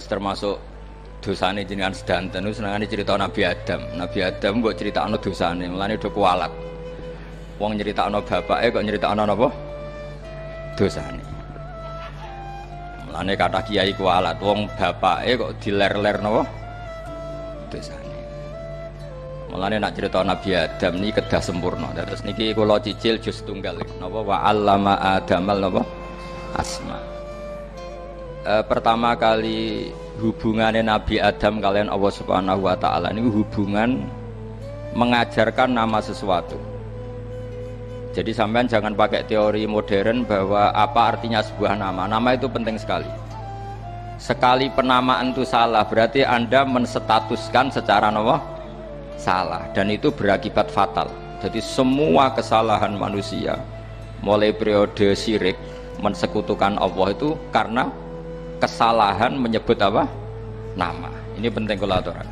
termasuk dosane jenengan sedanten niku senengane cerita Nabi Adam. Nabi Adam mbok critakno dosane, mulane do kualat. Wong nyeritakno bapake kok nyeritakno napa? Dosane. Mulane kata kiai kualat, wong bapake kok diler-ler napa? Dosane. Mulane nak cerita Nabi Adam niki kedah sempurna. Terus niki kula cicil juz tunggal napa wa 'allama Adamal napa? Asma. Pertama kali hubungannya Nabi Adam kalian Allah Subhanahu wa taala ini hubungan mengajarkan nama sesuatu. Jadi sampean jangan pakai teori modern bahwa apa artinya sebuah nama. Nama itu penting sekali. Sekali penamaan itu salah berarti Anda menstatuskan secara nama salah dan itu berakibat fatal. Jadi semua kesalahan manusia mulai periode syirik mensekutukan Allah itu karena kesalahan menyebut apa? Nama. Ini penting kalau aturan.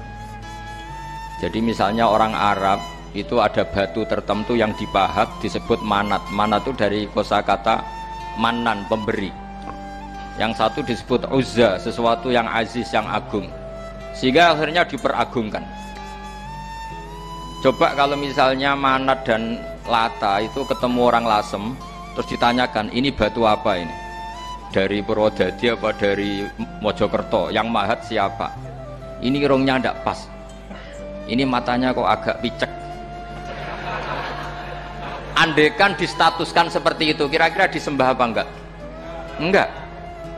Jadi misalnya orang Arab itu ada batu tertentu yang dipahat disebut manat. Manat itu dari kosakata manan, pemberi. Yang satu disebut uzza, sesuatu yang aziz, yang agung. Sehingga akhirnya diperagungkan. Coba kalau misalnya manat dan lata itu ketemu orang lasem, terus ditanyakan ini batu apa ini? Dari Purwodadi apa dari Mojokerto, yang mahat siapa? Ini irungnya tidak pas, ini matanya kok agak picek. Andekan distatuskan seperti itu, kira-kira disembah apa enggak? Enggak.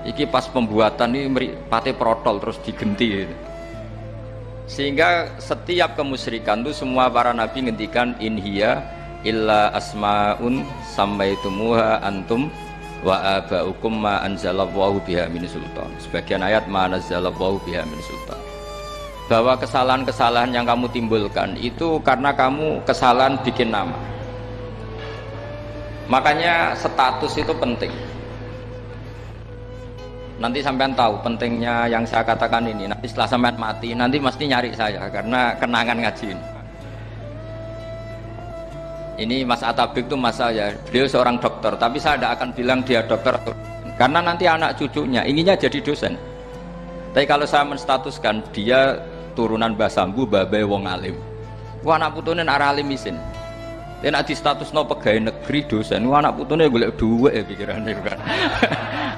Iki pas pembuatan ini pate protol terus digenti gitu. Sehingga setiap kemusyrikan itu semua para nabi ngendikan inhiya illa asmaun sammaitumuha antum wa aba'ukum ma anzalallahu biha min sultan. Sebagian ayat ma anzalallahu biha min sultan. Bahwa kesalahan-kesalahan yang kamu timbulkan itu karena kamu kesalahan bikin nama. Makanya status itu penting. Nanti sampean tahu pentingnya yang saya katakan ini. Nanti setelah sampean mati nanti mesti nyari saya karena kenangan ngaji ini. Ini Mas Atabik itu mas saya, beliau seorang dokter, tapi saya tidak akan bilang dia dokter karena nanti anak cucunya inginnya jadi dosen. Tapi kalau saya menstatuskan dia turunan Mbah Sambu, babai wong alim. Wah anak putune arah alim isin. Dia nak di status no pegawai negeri dosen, wah anak putune golek duit ya pikirannya kan.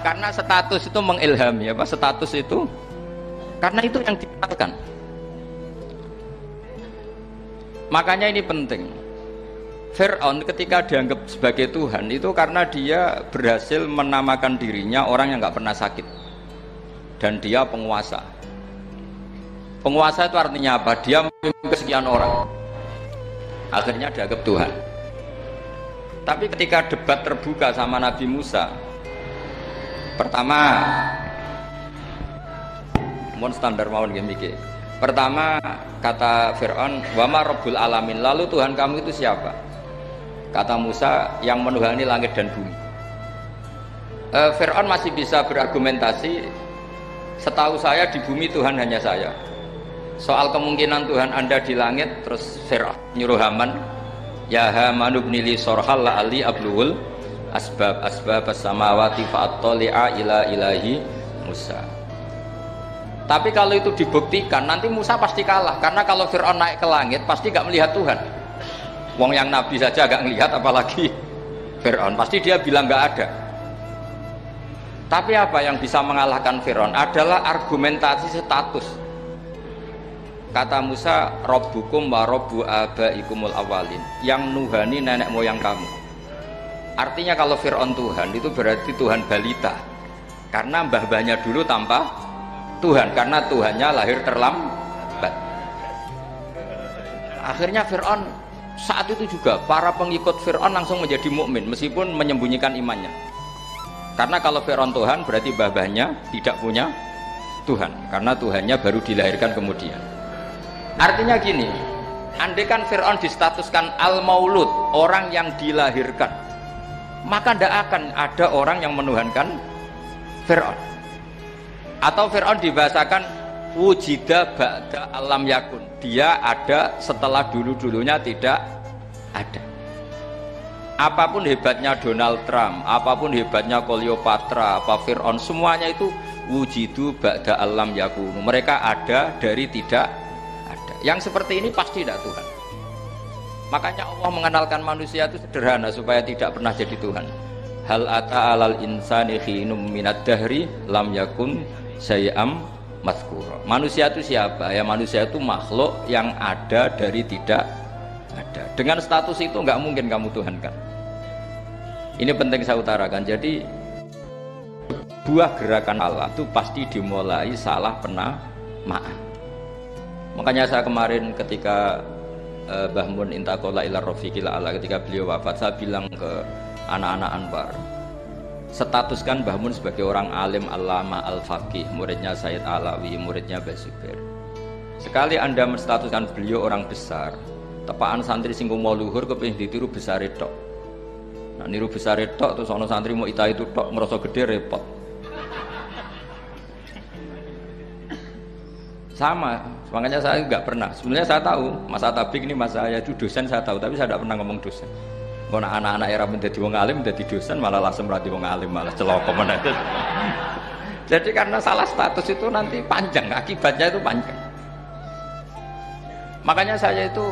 Karena status itu mengilhami apa? Status itu karena itu yang dikenalkan. Makanya ini penting. Fir'aun ketika dianggap sebagai Tuhan itu karena dia berhasil menamakan dirinya orang yang nggak pernah sakit dan dia penguasa. Penguasa itu artinya apa? Dia memimpin kesekian orang, akhirnya dianggap Tuhan. Tapi ketika debat terbuka sama Nabi Musa, pertama, mohon standar mawon gimmick. Pertama kata Fir'aun, wama Rabbul Alamin, lalu Tuhan kamu itu siapa? Kata Musa, yang menuhani langit dan bumi. Fir'aun masih bisa berargumentasi, setahu saya di bumi Tuhan hanya saya. Soal kemungkinan Tuhan Anda di langit, terus Fir'aun nyuruh Haman, ya Haman ibnili sorhal la'ali abluhul asbab as-samawati fa'attali'a ila ilahi Musa. Tapi kalau itu dibuktikan, nanti Musa pasti kalah. Karena kalau Fir'aun naik ke langit, pasti gak melihat Tuhan. Wong yang Nabi saja gak melihat, apalagi Fir'aun. Pasti dia bilang gak ada. Tapi apa yang bisa mengalahkan Fir'aun adalah argumentasi status. Kata Musa, Rabbukum wa Rabbu abaikumul awalin, yang nuhani nenek moyang kamu. Artinya kalau Fir'aun Tuhan, itu berarti Tuhan balita. Karena mbah-mbahnya dulu tanpa Tuhan, karena Tuhannya lahir terlambat. Akhirnya Fir'aun saat itu juga para pengikut Fir'aun langsung menjadi mukmin meskipun menyembunyikan imannya. Karena kalau Fir'aun Tuhan berarti mbah-mbahnya tidak punya Tuhan, karena Tuhannya baru dilahirkan kemudian. Artinya gini, andai kan Fir'aun distatuskan al-maulud, orang yang dilahirkan, maka tidak akan ada orang yang menuhankan Fir'aun. Atau Fir'aun dibahasakan wujida ba'da alam yakun, dia ada setelah dulu-dulunya tidak ada. Apapun hebatnya Donald Trump, apapun hebatnya Cleopatra, apa Fir'aun, semuanya itu wujidu ba'da alam yakunu. Mereka ada dari tidak ada. Yang seperti ini pasti tidak Tuhan. Makanya Allah mengenalkan manusia itu sederhana supaya tidak pernah jadi Tuhan. Hal ata alal insani khinum minad dahri lam yakun syai'am mazkura. Manusia itu siapa? Ya manusia itu makhluk yang ada dari tidak ada. Dengan status itu nggak mungkin kamu Tuhan kan. Ini penting saya utarakan. Jadi buah gerakan Allah itu pasti dimulai salah penamaan. Makanya saya kemarin ketika Mbah Mun intaqala ila rafiqil a'la, ketika beliau wafat, saya bilang ke anak-anak Anwar, statuskan Mbah Mun sebagai orang alim allama al-faqih, muridnya Sayyid Alawi, muridnya Mbah Zubair. Sekali Anda menstatuskan beliau orang besar, tepaan santri sing mau luhur kepengin ditiru besar tok. Nah niru besar tok terus ana santri mau ita itu tok ngerasa gede repot. Sama, makanya saya nggak pernah. Sebenarnya saya tahu Mas Atabik ini mas saya itu dosen saya tahu, tapi saya tidak pernah ngomong dosen. Kalau anak-anak era menjadi wong alim, menjadi dosen malah langsung berarti wong alim, malah celoko mana itu. Jadi karena salah status itu nanti panjang, akibatnya itu panjang. Makanya saya itu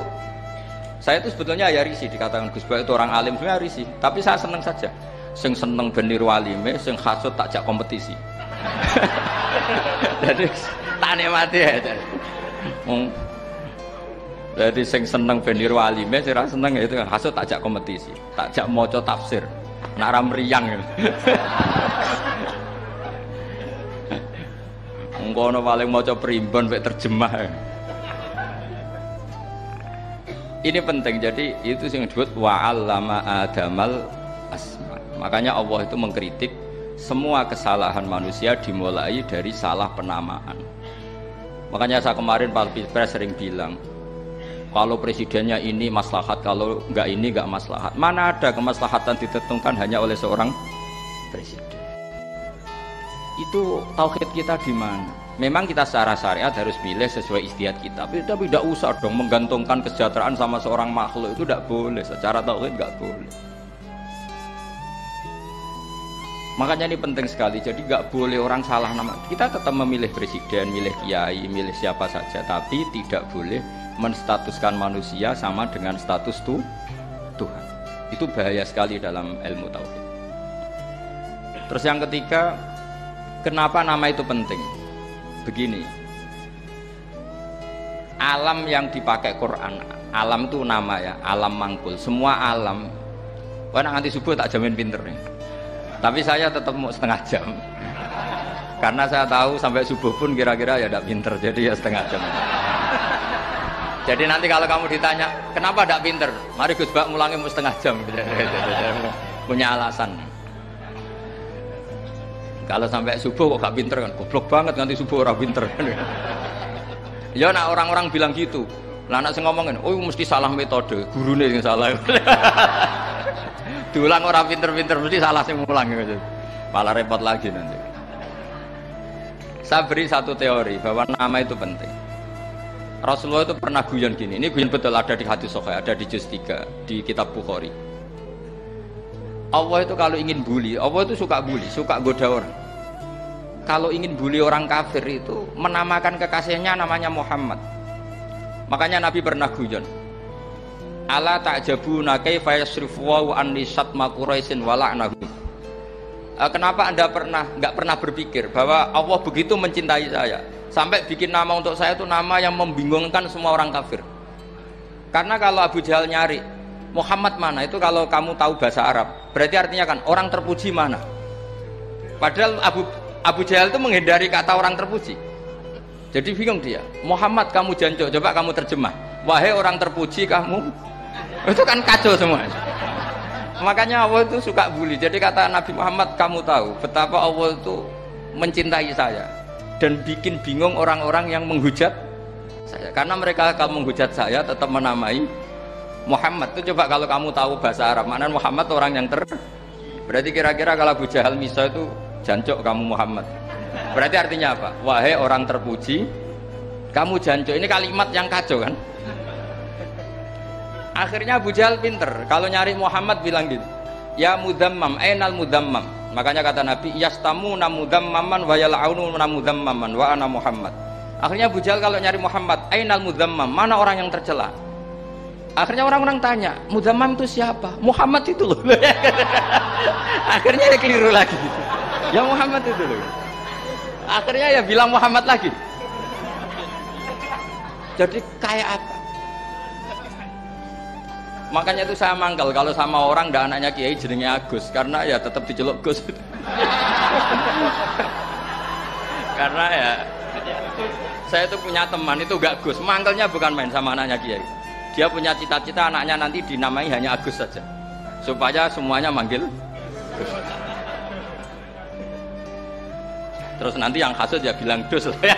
sebetulnya ya risih dikatakan Gus Bak itu orang alim, sebenarnya risih. Tapi saya seneng saja. Sing seneng beniru alime, sing hasud takjak kompetisi. Jadi tak nikmati ya. Jadi sing seneng beniru alime, sing ra seneng itu hasud takjak kompetisi, takjak maca tafsir. Nak ra mriyang. Engko ono paling maca primbon mek terjemah. Ini penting. Jadi itu sing disebut wa'allama adamal asma. Makanya Allah itu mengkritik semua kesalahan manusia dimulai dari salah penamaan. Makanya saya kemarin Pak Pilpres sering bilang, kalau presidennya ini maslahat, kalau enggak ini enggak maslahat. Mana ada kemaslahatan ditentukan hanya oleh seorang presiden? Itu tauhid kita di mana? Memang kita secara syariat harus pilih sesuai ijtihad kita, tapi tidak usah dong menggantungkan kesejahteraan sama seorang makhluk, itu tidak boleh. Secara tauhid enggak boleh. Makanya ini penting sekali. Jadi nggak boleh orang salah nama. Kita tetap memilih presiden, milih kiai, milih siapa saja, tapi tidak boleh menstatuskan manusia sama dengan status Tuhan. Itu bahaya sekali dalam ilmu tauhid. Terus yang ketiga, kenapa nama itu penting? Begini, alam yang dipakai Quran, alam itu nama ya, alam mangkul. Semua alam. Wah nanti subuh tak jamin pinter nih. Tapi saya tetap mau setengah jam karena saya tahu sampai subuh pun kira-kira ya tidak pinter, jadi ya setengah jam. Jadi nanti kalau kamu ditanya kenapa tidak pinter, mari Gus Bak mulangi mau setengah jam. Punya alasan. Kalau sampai subuh kok gak pinter kan, goblok banget nanti subuh orang pinter. Ya nak orang-orang bilang gitu. Lah anak saya ngomongin, oh mesti salah metode, gurunya yang salah. Diulang orang pinter-pinter mesti salah sing mulang gitu. Malah repot lagi nanti. Saya beri satu teori bahwa nama itu penting. Rasulullah itu pernah guyon gini. Ini guyon betul, ada di hadis sahih, ada di juz 3 di kitab Bukhari. Allah itu kalau ingin bully, Allah itu suka bully, suka goda orang. Kalau ingin bully orang kafir itu menamakan kekasihnya namanya Muhammad. Makanya Nabi pernah guyon. Ala ta'jabuna kaifa yasrifu wa anni satma quraisin wa la'nahu. Kenapa Anda enggak pernah berpikir bahwa Allah begitu mencintai saya sampai bikin nama untuk saya itu nama yang membingungkan semua orang kafir. Karena kalau Abu Jahal nyari Muhammad mana, itu kalau kamu tahu bahasa Arab berarti artinya kan orang terpuji mana. Padahal Abu Jahal itu menghindari kata orang terpuji. Jadi bingung dia. Muhammad kamu jancuk, coba kamu terjemah. Wahai orang terpuji kamu. Itu kan kacau semua. Makanya Allah itu suka bully. Jadi kata Nabi Muhammad, kamu tahu betapa Allah itu mencintai saya dan bikin bingung orang-orang yang menghujat saya. Karena mereka kalau menghujat saya tetap menamai Muhammad. Itu coba kalau kamu tahu bahasa Arab, mana Muhammad orang yang berarti kira-kira kalau Abu Jahal Misa itu jancuk kamu Muhammad. Berarti artinya apa? Wahai orang terpuji, kamu jancuk. Ini kalimat yang kacau kan? Akhirnya Abu Jahal pinter. Kalau nyari Muhammad bilang gitu, ya mudammam, ainal mudammam. Makanya kata Nabi, yastamu namudammaman wa yal'aunu namudammaman wa ana Muhammad. Akhirnya Abu Jahal kalau nyari Muhammad, ainal mudammam, mana orang yang tercela? Akhirnya orang-orang tanya, mudammam itu siapa? Muhammad itu loh. Akhirnya dia keliru lagi. Ya Muhammad itu loh. Akhirnya ya bilang Muhammad lagi. Jadi kayak apa? Makanya itu saya mangkal kalau sama orang dan anaknya Kiai jenenge Agus, karena ya tetap diceluk Gus. Karena ya saya itu punya teman itu gak Gus, mangkalnya bukan main sama anaknya Kiai. Dia punya cita-cita anaknya nanti dinamai hanya Agus saja, supaya semuanya manggil Gus. Terus nanti yang hasut ya bilang dus lah ya.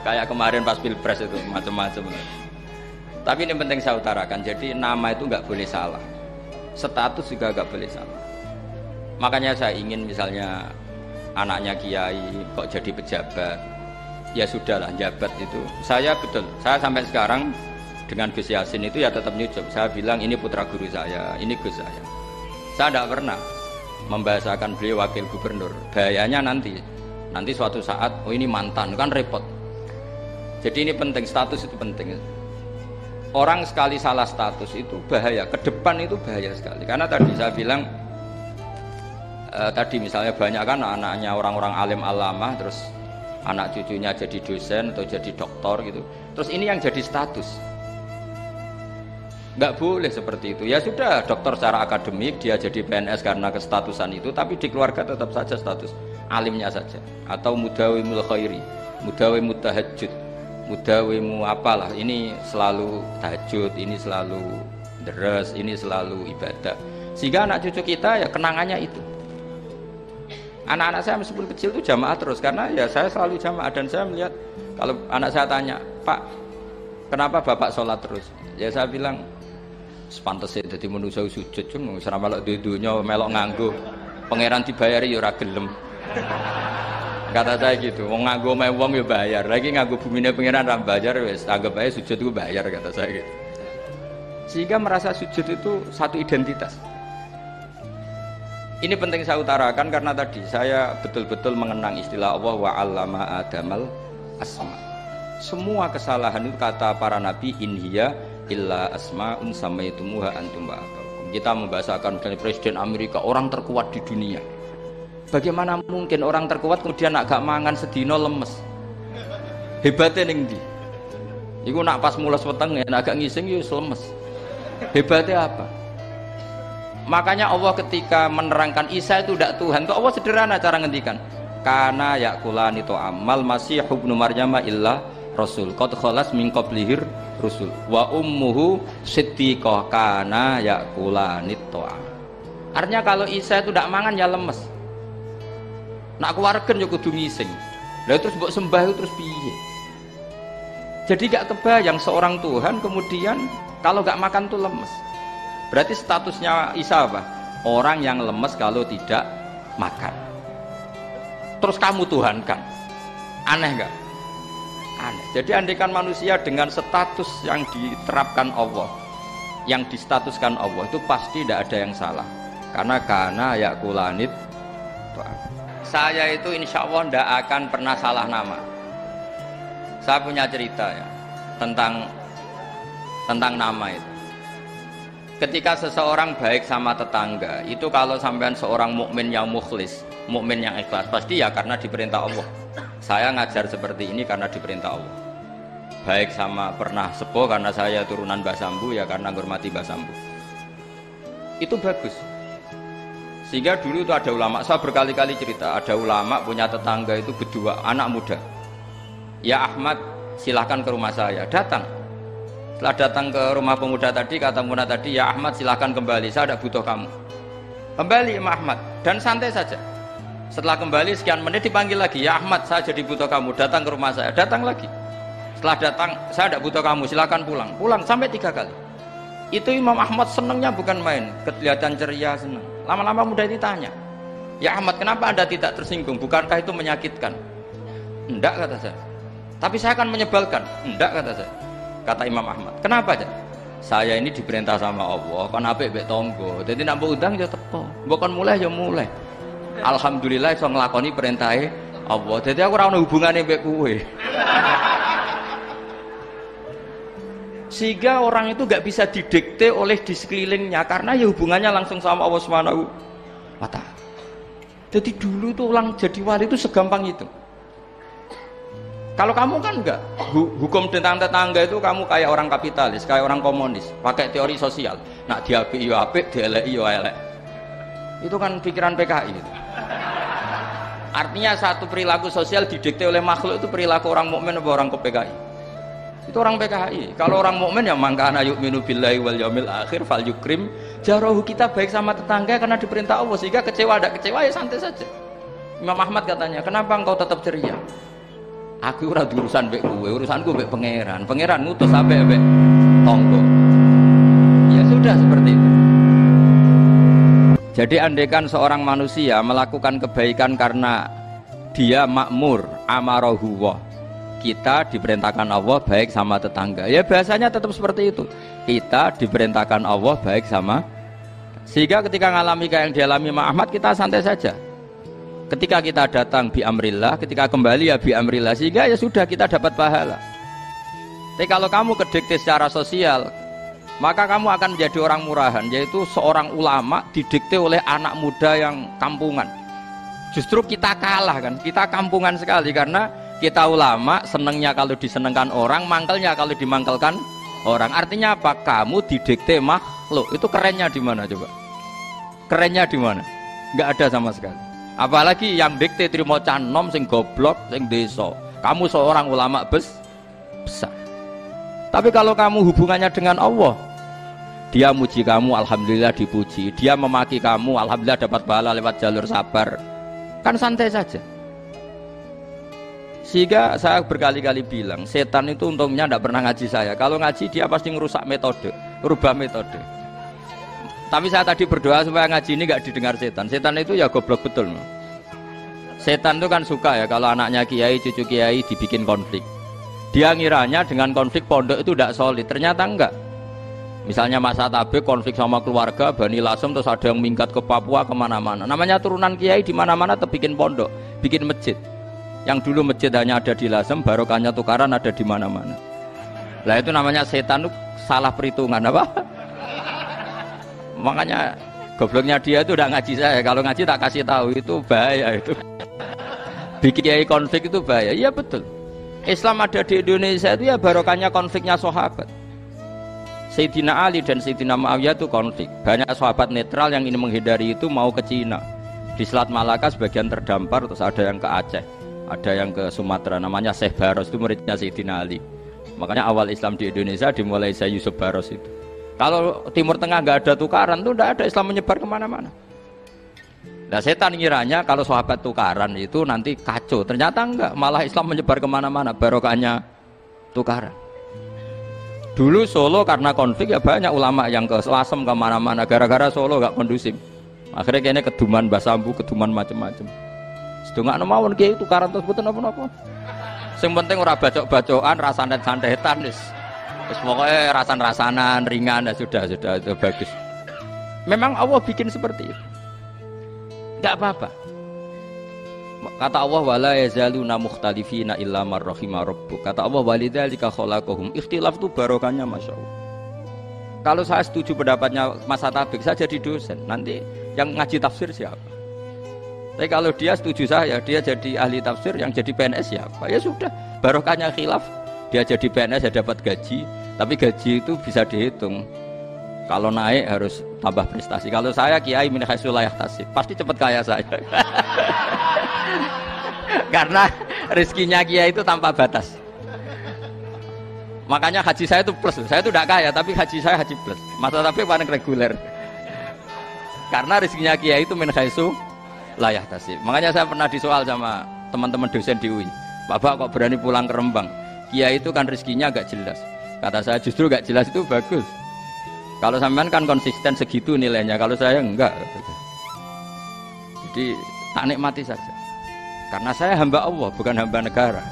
Kayak kemarin pas pilpres itu macam-macam. Tapi ini penting saya utarakan, jadi nama itu nggak boleh salah, status juga nggak boleh salah. Makanya saya ingin misalnya anaknya Kiai kok jadi pejabat, ya sudahlah jabat itu. Saya betul, saya sampai sekarang dengan Gus Yasin itu ya tetap nyucup. Saya bilang ini putra guru saya, ini Gus saya. Saya tidak pernah membahasakan beliau wakil gubernur. Bahayanya nanti suatu saat, oh ini mantan, kan repot. Jadi ini penting, status itu penting. Orang sekali salah status itu bahaya, ke depan itu bahaya sekali. Karena tadi saya bilang, tadi misalnya banyak kan anaknya orang-orang alim alama, terus anak cucunya jadi dosen atau jadi doktor gitu. Terus ini yang jadi status. Nggak boleh seperti itu. Ya sudah, dokter secara akademik, dia jadi PNS karena kestatusan itu, tapi di keluarga tetap saja status alimnya saja. Atau mudawimul khairi, mudawimut tahajud, mudawimu apalah, ini selalu tahajud, ini selalu deres, ini selalu ibadah. Sehingga anak cucu kita ya kenangannya itu. Anak-anak saya meskipun kecil itu jamaah terus, karena ya saya selalu jamaah. Dan saya melihat kalau anak saya tanya, Pak, kenapa Bapak sholat terus? Ya saya bilang, sepantasnya jadi manusia sujud, cuma selama melok dudunya melok nganggo, pangeran dibayari ya ora gelem. Kata saya gitu, wong nganggo wong ya bayar, lagi nganggo bumine pangeran ra bayar wis anggap aja sujud itu bayar, kata saya gitu. Sehingga merasa sujud itu satu identitas. Ini penting saya utarakan karena tadi saya betul-betul mengenang istilah Allah wa 'allama Adamal asma. Semua kesalahan itu kata para nabi in hiya illa asma'un samaitumuha antum ba'akum. Kita membahasakan dari presiden Amerika, orang terkuat di dunia. Bagaimana mungkin orang terkuat kemudian agak mangan sedino lemes? Hebatnya ning ndi? Iku nak pas mules weteng agak ngising yo lemes. Hebatnya apa? Makanya Allah ketika menerangkan Isa itu tidak Tuhan, itu Allah sederhana cara ngendikan. Kana yakulani to amal masih ibnu Maryam illa rasul qad khalas min qablihir rusul wa ummuhu siddiqah kana yakulani to. Artinya kalau Isa itu tidak mangan ya lemes. Nak keluargen yo kudu ngising. Lah terus mbok sembah terus piye? Jadi gak kebayang seorang Tuhan kemudian kalau gak makan tuh lemes. Berarti statusnya Isa apa? Orang yang lemes kalau tidak makan. Terus kamu Tuhan kan? Aneh gak? Aneh. Jadi andaikan manusia dengan status yang diterapkan Allah, yang distatuskan Allah, itu pasti tidak ada yang salah. Karena yakulanit. Saya itu insya Allah tidak akan pernah salah nama. Saya punya cerita ya tentang nama itu. Ketika seseorang baik sama tetangga, itu kalau sampean seorang mukmin yang mukhlis, mukmin yang ikhlas, pasti ya karena diperintah Allah. Saya ngajar seperti ini karena diperintah Allah. Baik sama pernah sepuh karena saya turunan Mbah Sambu, ya karena menghormati Mbah Sambu. Itu bagus. Sehingga dulu itu ada ulama, saya berkali-kali cerita, ada ulama punya tetangga itu berdua, anak muda. Ya Ahmad, silahkan ke rumah saya. Datang. Setelah datang ke rumah pemuda tadi, kata pemuda tadi, ya Ahmad silahkan kembali, saya tidak butuh kamu. Kembali Imam Ahmad, dan santai saja. Setelah kembali sekian menit dipanggil lagi, ya Ahmad saya jadi butuh kamu, datang ke rumah saya. Datang lagi. Setelah datang, saya tidak butuh kamu, silahkan pulang. Pulang sampai 3 kali. Itu Imam Ahmad senangnya bukan main, kelihatan ceria, senang. Lama-lama muda itu tanya, ya Ahmad kenapa Anda tidak tersinggung, bukankah itu menyakitkan? Enggak, kata saya. Tapi saya akan menyebalkan. Enggak, kata saya. Kata Imam Ahmad, kenapa aja? Saya ini diperintah sama Allah, kan apik mbek tangga. Jadi nak mbok undang ya teko. Mbok kon mulai ya mulai. Alhamdulillah iso nglakoni perintahe Allah. Jadi aku ora ono hubungane mbek kowe. Sehingga orang itu gak bisa didikte oleh di sekelilingnya karena ya hubungannya langsung sama Allah Subhanahu wa Ta'ala. Jadi dulu tuh orang jadi wali itu segampang itu. Kalau kamu kan enggak, hukum tentang tetangga itu kamu kayak orang kapitalis, kayak orang komunis, pakai teori sosial. Nak diapik yo apik, dieleki yo elek. Itu kan pikiran PKI itu. Artinya satu perilaku sosial didikte oleh makhluk itu perilaku orang mukmin atau orang ke PKI. Itu orang PKI. Kalau orang mukmin yang mangkana yu'minu billahi wal yaumil akhir fal yukrim jarahu, kita baik sama tetangga karena diperintah Allah, sehingga kecewa tidak kecewa ya santai saja. Imam Ahmad katanya, kenapa engkau tetap ceria? Aku ora urusan mbek kowe, urusanku mbek pangeran. Pangeran ngutus sampe mbek tonggo. Ya sudah seperti itu. Jadi andaikan seorang manusia melakukan kebaikan karena dia makmur amarahu wa, kita diperintahkan Allah baik sama tetangga. Ya bahasanya tetap seperti itu. Kita diperintahkan Allah baik sama. Sehingga ketika ngalami kayak yang dialami Ahmad, kita santai saja. Ketika kita datang bi amrillah, ketika kembali ya bi amrillah, sehingga ya sudah kita dapat pahala. Tapi kalau kamu kedikte secara sosial, maka kamu akan menjadi orang murahan, yaitu seorang ulama didikte oleh anak muda yang kampungan. Justru kita kalah kan, kita kampungan sekali karena kita ulama senengnya kalau disenengkan orang, mangkelnya kalau dimangkelkan orang. Artinya apa? Kamu didikte makhluk. Itu kerennya di mana coba? Kerennya di mana? Enggak ada sama sekali. Apalagi yang dikte trimo canom sing goblok sing desa. Kamu seorang ulama besar. Tapi kalau kamu hubungannya dengan Allah, dia muji kamu, alhamdulillah dipuji. Dia memaki kamu, alhamdulillah dapat pahala lewat jalur sabar. Kan santai saja. Sehingga saya berkali-kali bilang, setan itu untungnya tidak pernah ngaji saya. Kalau ngaji dia pasti ngerusak metode, rubah metode. Tapi saya tadi berdoa supaya ngaji ini nggak didengar setan. Setan itu ya goblok betul. Setan itu kan suka ya kalau anaknya kiai, cucu kiai dibikin konflik. Dia ngiranya dengan konflik pondok itu tidak solid. Ternyata enggak. Misalnya Mas Atabe konflik sama keluarga, Bani Lasem, terus ada yang minggat ke Papua kemana-mana. Namanya turunan kiai di mana-mana terbikin pondok, bikin masjid. Yang dulu masjid hanya ada di Lasem, barokahnya tukaran ada di mana-mana. Lah itu namanya setan itu salah perhitungan apa? Makanya gobloknya dia itu udah ngaji saya. Kalau ngaji tak kasih tahu itu bahaya itu. Bikin kiai konflik itu bahaya. Iya betul. Islam ada di Indonesia itu ya barokahnya konfliknya sahabat. Sayyidina Ali dan Sayyidina Muawiyah itu konflik. Banyak sahabat netral yang ingin menghindari itu mau ke Cina. Di Selat Malaka sebagian terdampar, terus ada yang ke Aceh, ada yang ke Sumatera. Namanya Syekh Baros, itu muridnya Sayyidina Ali. Makanya awal Islam di Indonesia dimulai Syekh Yusuf Baros itu. Kalau Timur Tengah nggak ada tukaran tuh nggak ada Islam menyebar kemana-mana. Nah setan ngiranya kalau sahabat tukaran itu nanti kacau. Ternyata enggak, malah Islam menyebar kemana-mana. Barokahnya tukaran. Dulu Solo karena konflik ya banyak ulama yang ke Lasem kemana-mana. Gara-gara Solo nggak kondusif. Akhirnya kayaknya keduman basambu, keduman macam-macam. Sedungak nemawon kiai tukaran terus betul apa-apa. Yang penting ora bacok-bacokan, rasanet-santetan wis. Pokoknya rasan-rasanan ringan ya sudah itu bagus. Memang Allah bikin seperti itu. Enggak apa-apa. Kata Allah wala yazaluna mukhtalifina illa man rahima rabbuk. Kata Allah walidzalika khalaqahum. Ikhtilaf itu barokahnya masyaallah. Kalau saya setuju pendapatnya Mas Atabik, saya jadi dosen. Nanti yang ngaji tafsir siapa? Tapi kalau dia setuju saya, dia jadi ahli tafsir, yang jadi PNS siapa? Ya sudah, barokahnya khilaf. Dia jadi PNS ya dapat gaji, tapi gaji itu bisa dihitung. Kalau naik harus tambah prestasi. Kalau saya kiai min haitsu la yahtasib, pasti cepat kaya saya. Karena rezekinya kiai itu tanpa batas. Makanya haji saya itu plus. Saya itu tidak kaya, tapi haji saya haji plus. Masa tapi paling reguler. Karena rezekinya kiai itu min haitsu la yahtasib. Makanya saya pernah disoal sama teman-teman dosen di UI. Bapak kok berani pulang ke Rembang? Kiai itu kan rezekinya agak jelas. Kata saya justru agak jelas itu bagus. Kalau sampean kan konsisten segitu nilainya, kalau saya enggak. Jadi tak nikmati saja. Karena saya hamba Allah, bukan hamba negara.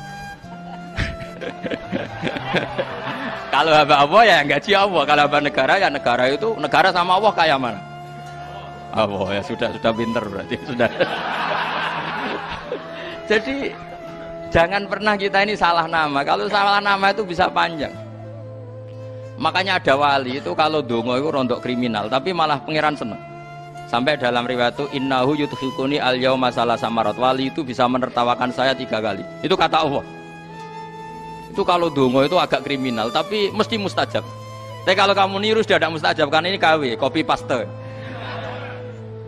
Kalau hamba Allah ya gaji Allah. Kalau hamba negara ya negara itu negara sama Allah kayak mana? Oh ya sudah pinter berarti sudah. Jadi jangan pernah kita ini salah nama. Kalau salah nama itu bisa panjang. Makanya ada wali itu kalau dongo itu rontok kriminal, tapi malah pangeran seneng. Sampai dalam riwayat itu innahu yudhikuni al yauma salasa marat. Wali itu bisa menertawakan saya 3 kali. Itu kata Allah. Itu kalau dongo itu agak kriminal, tapi mesti mustajab. Tapi kalau kamu niru sudah ada mustajab, karena ini KW, copy paste.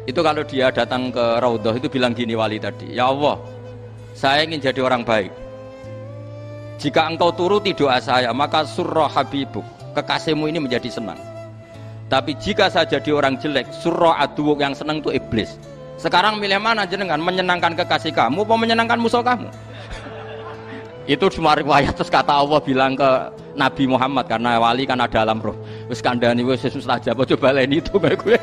Itu kalau dia datang ke Raudhah itu bilang gini wali tadi, ya Allah, saya ingin jadi orang baik. Jika engkau turuti doa saya, maka surra habibuk, kekasihmu ini menjadi senang. Tapi jika saya jadi orang jelek, surra aduwuk, yang senang itu iblis. Sekarang milih mana jenengan, menyenangkan kekasih kamu atau menyenangkan musuh kamu? Itu cuma riwayat. Terus kata Allah bilang ke Nabi Muhammad, karena wali kan ada alam roh, wis kandhani wis mustajab, coba lain itu kayak gue.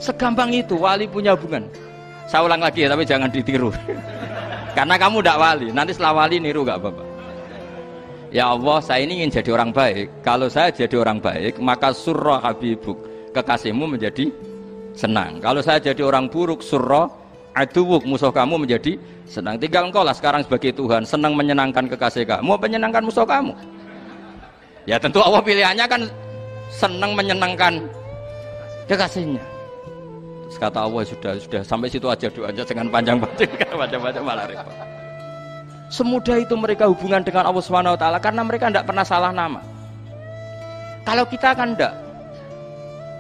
Segampang itu wali punya hubungan. Saya ulang lagi ya, tapi jangan ditiru. Karena kamu tidak wali, nanti setelah wali niru gak apa-apa. Ya Allah, saya ini ingin jadi orang baik. Kalau saya jadi orang baik, maka surra habibuk, kekasihmu menjadi senang. Kalau saya jadi orang buruk, surra aduwuk, musuh kamu menjadi senang. Tinggal engkau lah sekarang sebagai Tuhan, senang menyenangkan kekasih kamu, menyenangkan musuh kamu. Ya tentu Allah pilihannya kan senang menyenangkan kekasihnya. Terus kata Allah, sudah sampai situ aja doanya, jangan panjang-panjang malah repot. Semudah itu mereka hubungan dengan Allah SWT karena mereka tidak pernah salah nama. Kalau kita kan tidak.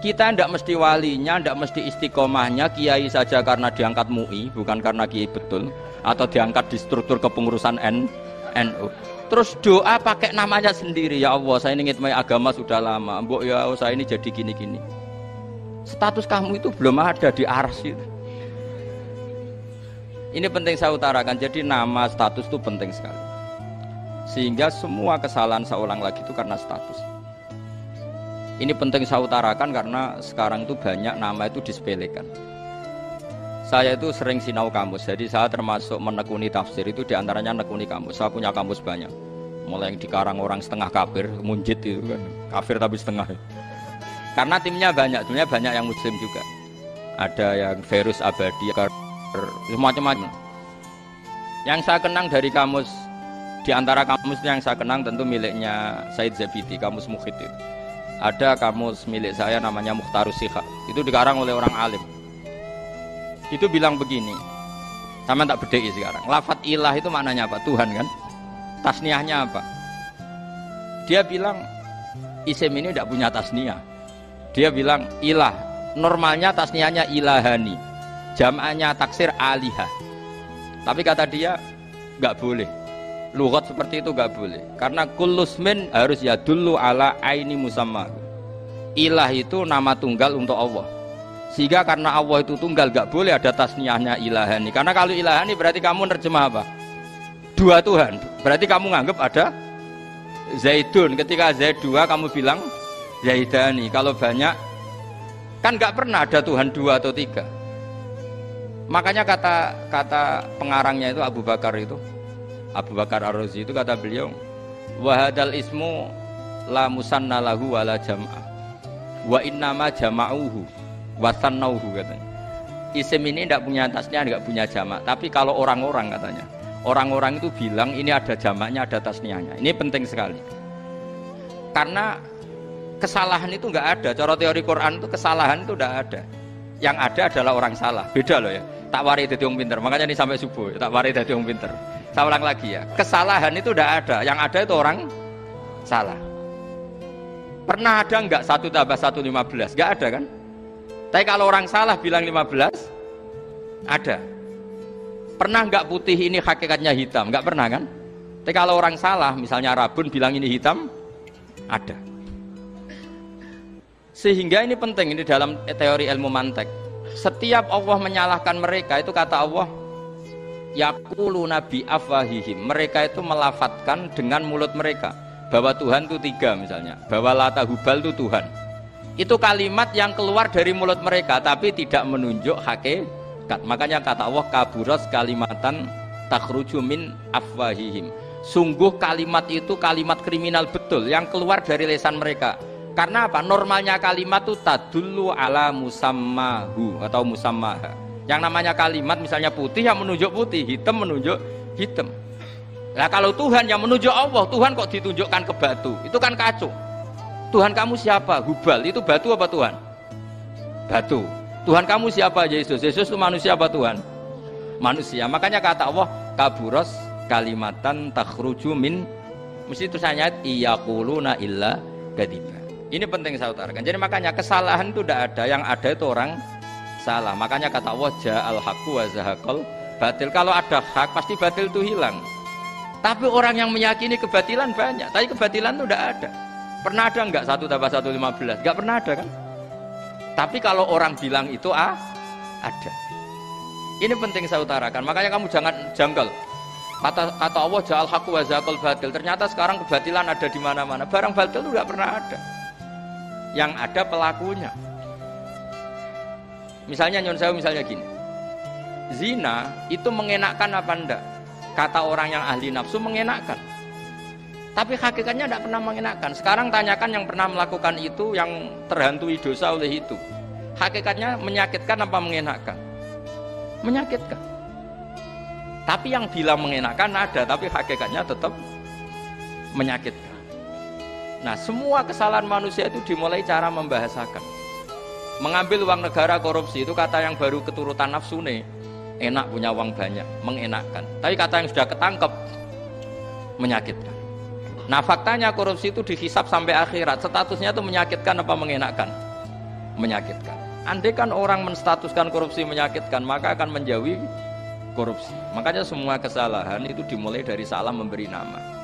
Kita tidak mesti walinya, tidak mesti istiqomahnya, kiai saja karena diangkat MUI, bukan karena kiai betul, atau diangkat di struktur kepengurusan NU. Terus doa pakai namanya sendiri, ya Allah, saya ini ngitmai agama sudah lama, mbok ya saya ini jadi gini-gini. Status kamu itu belum ada di ars itu. Ini penting saya utarakan, jadi nama status itu penting sekali. Sehingga semua kesalahan saya ulang lagi itu karena status. Ini penting saya utarakan karena sekarang itu banyak nama itu disepelekan. Saya itu sering sinau kamus, jadi saya termasuk menekuni tafsir itu diantaranya menekuni kamus. Saya punya kamus banyak, mulai yang dikarang orang setengah kafir, munjid itu kan, kafir tapi setengah. Karena timnya banyak, sebenarnya banyak yang muslim juga. Ada yang Verus Abadi, macam-macam. Yang saya kenang dari kamus, diantara kamus yang saya kenang tentu miliknya Said Zabidi, kamus Mukhid itu. Ada kamus milik saya namanya Mukhtarus Sikha, itu dikarang oleh orang alim. Itu bilang begini, sama tak bedai sekarang, lafadz ilah itu maknanya apa? Tuhan kan? Tasniahnya apa? Dia bilang isim ini tidak punya tasniah. Dia bilang ilah, normalnya tasniahnya ilahani, jam'anya taksir alihah. Tapi kata dia nggak boleh, lughat seperti itu nggak boleh, karena kullusmin harus yadullu ala aini musamma. Ilah itu nama tunggal untuk Allah, sehingga karena Allah itu tunggal nggak boleh ada tasniahnya ilahani. Karena kalau ilahani berarti kamu nerjemah apa? Dua Tuhan. Berarti kamu nganggap ada Zaidun, ketika Zaid dua kamu bilang Zaidani. Kalau banyak kan nggak pernah ada Tuhan dua atau tiga. Makanya kata pengarangnya itu Abu Bakar Ar-Razi itu kata beliau, wahadal ismu la musanna lahu wala jam'ah wa innama jama'uhu wa sannauhu, katanya. Isim ini tidak punya tasnya, tidak punya jamak. Tapi kalau orang-orang, katanya, orang-orang itu bilang ini ada jamaknya, ada tasniahnya. Ini penting sekali. Karena kesalahan itu nggak ada. Cara teori Quran itu kesalahan itu tidak ada. Yang ada adalah orang salah. Beda loh ya. Tak wari dadi wong pinter. Makanya ini sampai subuh. Tak wari dadi wong pinter. Saya ulang lagi ya. Kesalahan itu tidak ada. Yang ada itu orang salah. Pernah ada nggak 1 tambah 1 15? Nggak ada kan? Tapi kalau orang salah bilang 15, ada. Pernah nggak putih ini hakikatnya hitam? Nggak pernah kan? Tapi kalau orang salah, misalnya Rabun bilang ini hitam, ada. Sehingga ini penting, ini dalam teori ilmu mantek. Setiap Allah menyalahkan mereka, itu kata Allah, yaquluna bi afwahihim, mereka itu melafatkan dengan mulut mereka bahwa Tuhan itu 3 misalnya, bahwa Lata Hubal itu Tuhan. Itu kalimat yang keluar dari mulut mereka tapi tidak menunjuk hakikat. Makanya kata Allah, kaburas kalimatan takhruju min afwahihim. Sungguh kalimat itu kalimat kriminal betul yang keluar dari lisan mereka. Karena apa? Normalnya kalimat itu tadullu ala musammahu atau musammaha. Yang namanya kalimat misalnya putih yang menunjuk putih, hitam menunjuk hitam. Nah kalau Tuhan yang menunjuk Allah, Tuhan kok ditunjukkan ke batu? Itu kan kacau. Tuhan kamu siapa? Hubal. Itu batu apa Tuhan? Batu. Tuhan kamu siapa? Yesus. Yesus itu manusia apa Tuhan? Manusia. Makanya kata Allah, kaburos kalimatan takhruju min, mesti tulisannya iyaquluna illa kadiba. Ini penting saya utarakan. Jadi makanya kesalahan itu tidak ada, yang ada itu orang salah. Makanya kata Allah ja'al haqqu wa zahaqal batil. Kalau ada hak pasti batil itu hilang. Tapi orang yang meyakini kebatilan banyak, tapi kebatilan itu tidak ada. Pernah ada enggak 1 tambah 1 15? Enggak pernah ada kan? Tapi kalau orang bilang itu ada. Ini penting saya utarakan. Makanya kamu jangan janggal. Kata Allah ja'al haqqu wa zahaqal batil. Ternyata sekarang kebatilan ada di mana-mana. Barang batil itu enggak pernah ada. Yang ada pelakunya. Misalnya nyon sewu misalnya gini. Zina itu mengenakkan apa enggak? Kata orang yang ahli nafsu mengenakkan. Tapi hakikatnya tidak pernah mengenakkan. Sekarang tanyakan yang pernah melakukan itu, yang terhantui dosa oleh itu. Hakikatnya menyakitkan apa mengenakkan? Menyakitkan. Tapi yang bilang mengenakkan ada, tapi hakikatnya tetap menyakitkan. Nah, semua kesalahan manusia itu dimulai cara membahasakan. Mengambil uang negara korupsi itu kata yang baru keturutan nafsu nih. Enak punya uang banyak, mengenakkan. Tapi kata yang sudah ketangkep, menyakitkan. Nah, faktanya korupsi itu dihisab sampai akhirat. Statusnya itu menyakitkan apa mengenakkan? Menyakitkan. Andai kan orang menstatuskan korupsi menyakitkan, maka akan menjauhi korupsi. Makanya semua kesalahan itu dimulai dari salah memberi nama.